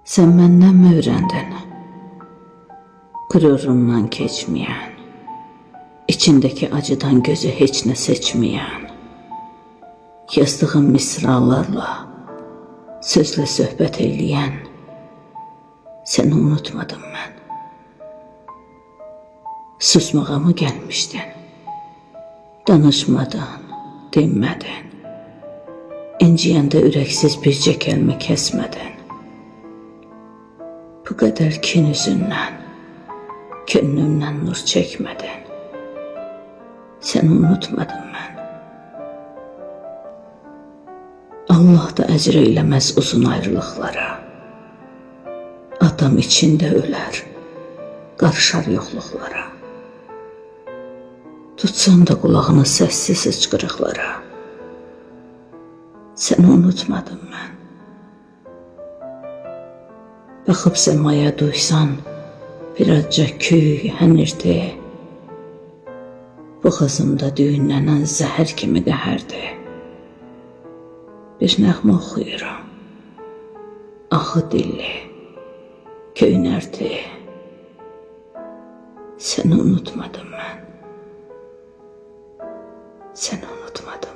Sen məndən mi öyrəndin? Qürurundan keçməyən, içindəki acıdan gözü heç nə seçməyən, yazdığım misralarla sözlə söhbət eyləyən, səni unutmadım mən. Susmağa mı gəlmişdin? Danışmadın, dinmədin. İnciyəndə ürəksiz bircə kəlmə kəsmədin. Bu qədər kin üzündən, könlümdən nur çəkmədin. Səni unutmadım mən. Allah da əcr eyləməz uzun ayrılıqlara. Adam içində ölər, qarışar yoxluqlara. Tutsan da qulağını səssiz hıçqırıqlara. Səni unutmadım mən. Baxıb səmaya duysan, birazca küy, hənirti. Boğazımda düyünlənən zəhər kimi qəhərdi. Bir nəğmə oxuyuram, ahı dilli, köynərdi. Səni unutmadım mən. Səni unutmadım.